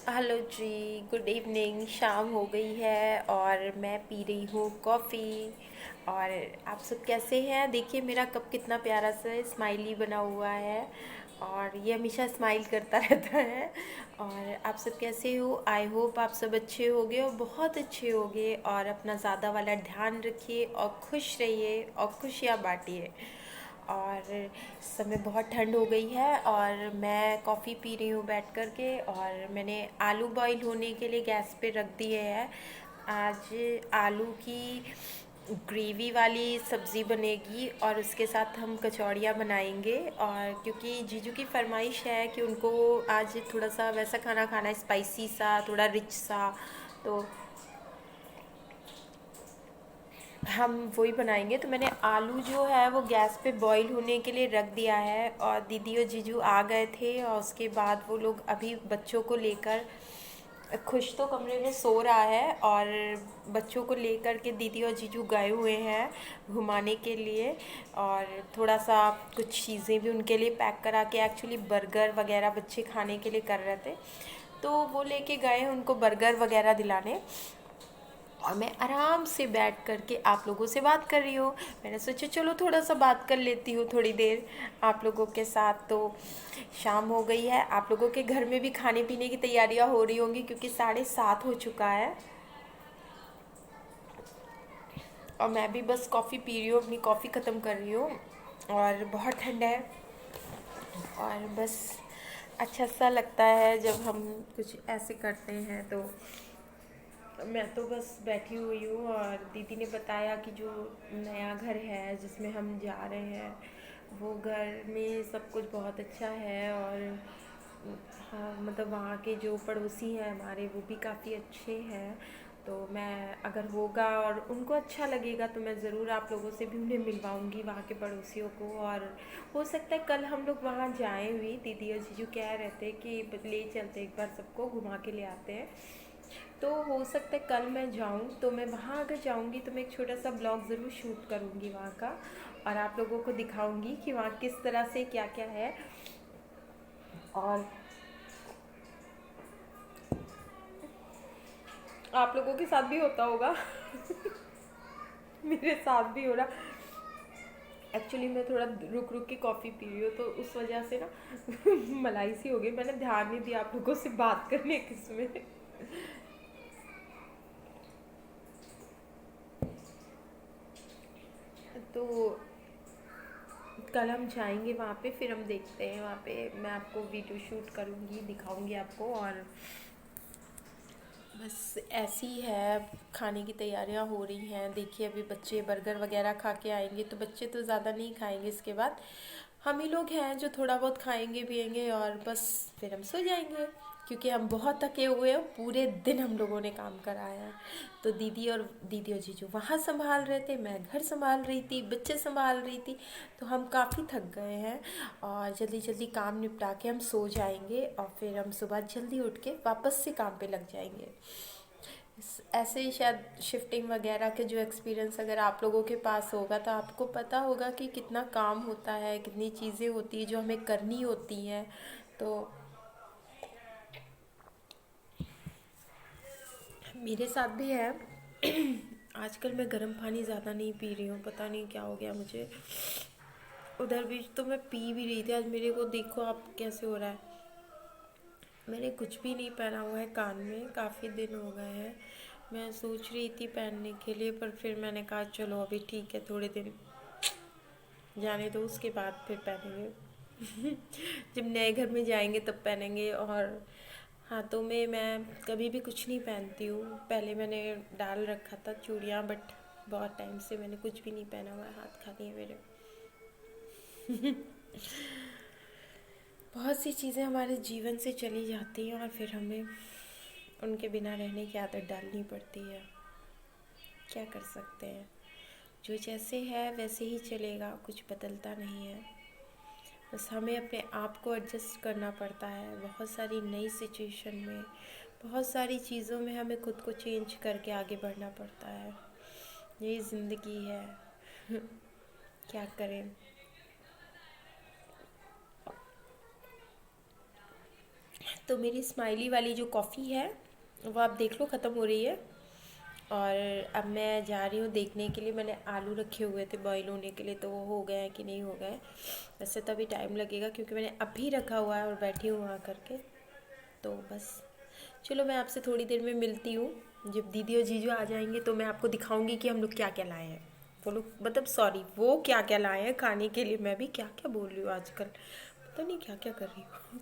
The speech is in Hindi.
हेलो जी। Good evening. शाम हो गई है और मैं पी रही हूँ कॉफ़ी। और आप सब कैसे हैं? देखिए मेरा कप कितना प्यारा सा स्माइली बना हुआ है और ये हमेशा स्माइल करता रहता है। और आप सब कैसे हो? आई होप आप सब अच्छे होगे और बहुत अच्छे होगे और अपना ज़्यादा वाला ध्यान रखिए और खुश रहिए और खुशियाँ बांटिए। और इस समय बहुत ठंड हो गई है और मैं कॉफ़ी पी रही हूँ बैठ कर के। और मैंने आलू बॉईल होने के लिए गैस पे रख दिए हैं। आज आलू की ग्रेवी वाली सब्ज़ी बनेगी और उसके साथ हम कचौड़ियाँ बनाएंगे। और क्योंकि जीजू की फरमाइश है कि उनको आज थोड़ा सा वैसा खाना खाना है, स्पाइसी सा, थोड़ा रिच सा। तो हम वही बनाएंगे। तो मैंने आलू जो है वो गैस पे बॉईल होने के लिए रख दिया है और दीदी और जीजू आ गए थे और उसके बाद वो लोग अभी बच्चों को लेकर, खुश तो कमरे में सो रहा है और बच्चों को लेकर के दीदी और जीजू गए हुए हैं घुमाने के लिए। और थोड़ा सा कुछ चीज़ें भी उनके लिए पैक करा के, एक्चुअली बर्गर वगैरह बच्चे खाने के लिए कर रहे थे, तो वो लेके गए हैं उनको बर्गर वगैरह दिलाने। और मैं आराम से बैठ कर के आप लोगों से बात कर रही हूँ। मैंने सोचा चलो थोड़ा सा बात कर लेती हूँ थोड़ी देर आप लोगों के साथ। तो शाम हो गई है, आप लोगों के घर में भी खाने पीने की तैयारियाँ हो रही होंगी क्योंकि 7:30 हो चुका है। और मैं भी बस कॉफ़ी पी रही हूँ, अपनी कॉफ़ी ख़त्म कर रही हूँ। और बहुत ठंड है और बस अच्छा सा लगता है जब हम कुछ ऐसे करते हैं। तो मैं तो बस बैठी हुई हूँ और दीदी ने बताया कि जो नया घर है जिसमें हम जा रहे हैं वो घर में सब कुछ बहुत अच्छा है। और हाँ, मतलब वहाँ के जो पड़ोसी हैं हमारे वो भी काफ़ी अच्छे हैं। तो मैं अगर होगा और उनको अच्छा लगेगा तो मैं ज़रूर आप लोगों से भी उन्हें मिलवाऊंगी, वहाँ के पड़ोसियों को। और हो सकता है कल हम लोग वहाँ जाएं भी, दीदी और जीजू कह रहे थे कि ले चलते एक बार सबको घुमा के ले आते हैं। तो हो सकता है कल मैं जाऊं, तो मैं वहाँ अगर जाऊंगी तो मैं एक छोटा सा ब्लॉग ज़रूर शूट करूँगी वहाँ का और आप लोगों को दिखाऊंगी कि वहाँ किस तरह से क्या क्या है। और आप लोगों के साथ भी होता होगा मेरे साथ भी हो रहा। एक्चुअली मैं थोड़ा रुक रुक के कॉफ़ी पी रही हूँ तो उस वजह से ना मलाई सी हो गई, मैंने ध्यान नहीं दिया आप लोगों से बात करने किसमें। तो कल हम जाएंगे वहाँ पे, फिर हम देखते हैं वहाँ पे, मैं आपको वीडियो शूट करूँगी दिखाऊँगी आपको। और बस ऐसी है, खाने की तैयारियां हो रही हैं। देखिए अभी बच्चे बर्गर वगैरह खा के आएंगे तो बच्चे तो ज़्यादा नहीं खाएंगे, इसके बाद हम ही लोग हैं जो थोड़ा बहुत खाएंगे पिएंगे और बस फिर हम सो जाएंगे क्योंकि हम बहुत थके हुए हैं, पूरे दिन हम लोगों ने काम कराया है। तो दीदी और जीजू वहाँ संभाल रहे थे, मैं घर संभाल रही थी, बच्चे संभाल रही थी। तो हम काफ़ी थक गए हैं और जल्दी जल्दी काम निपटा के हम सो जाएंगे और फिर हम सुबह जल्दी उठ के वापस से काम पे लग जाएंगे। ऐसे ही शायद शिफ्टिंग वगैरह के जो एक्सपीरियंस अगर आप लोगों के पास होगा तो आपको पता होगा कि कितना काम होता है, कितनी चीज़ें होती हैं जो हमें करनी होती हैं। तो मेरे साथ भी है आजकल मैं गर्म पानी ज़्यादा नहीं पी रही हूँ, पता नहीं क्या हो गया मुझे। उधर भी तो मैं पी भी रही थी, आज मेरे को देखो आप कैसे हो रहा है। मैंने कुछ भी नहीं पहना हुआ है कान में, काफ़ी दिन हो गए हैं। मैं सोच रही थी पहनने के लिए पर फिर मैंने कहा चलो अभी ठीक है, थोड़े दिन जाने दो, उसके बाद फिर पहनेंगे जब नए घर में जाएंगे तब पहनेंगे। और हाथों में मैं कभी भी कुछ नहीं पहनती हूँ, पहले मैंने डाल रखा था चूड़ियाँ बट बहुत टाइम से मैंने कुछ भी नहीं पहना हुआ है, हाथ खाली है मेरे। बहुत सी चीज़ें हमारे जीवन से चली जाती हैं और फिर हमें उनके बिना रहने की आदत डालनी पड़ती है। क्या कर सकते हैं, जो जैसे है वैसे ही चलेगा, कुछ बदलता नहीं है। बस हमें अपने आप को एडजस्ट करना पड़ता है, बहुत सारी नई सिचुएशन में, बहुत सारी चीज़ों में हमें खुद को चेंज करके आगे बढ़ना पड़ता है। यही ज़िंदगी है क्या करें। तो मेरी स्माइली वाली जो कॉफ़ी है वो आप देख लो ख़त्म हो रही है। और अब मैं जा रही हूँ देखने के लिए, मैंने आलू रखे हुए थे बॉईल होने के लिए, तो वो हो गए हैं कि नहीं हो गए। वैसे तो अभी टाइम लगेगा क्योंकि मैंने अभी रखा हुआ है और बैठी हूँ वहाँ करके। तो बस चलो मैं आपसे थोड़ी देर में मिलती हूँ। जब दीदी और जीजू आ जाएंगे तो मैं आपको दिखाऊंगी कि हम लोग क्या क्या लाए हैं। वो लोग मतलब सॉरी वो क्या क्या लाए हैं खाने के लिए। मैं भी क्या क्या बोल रही हूँ आजकल, पता नहीं क्या क्या कर रही हूँ।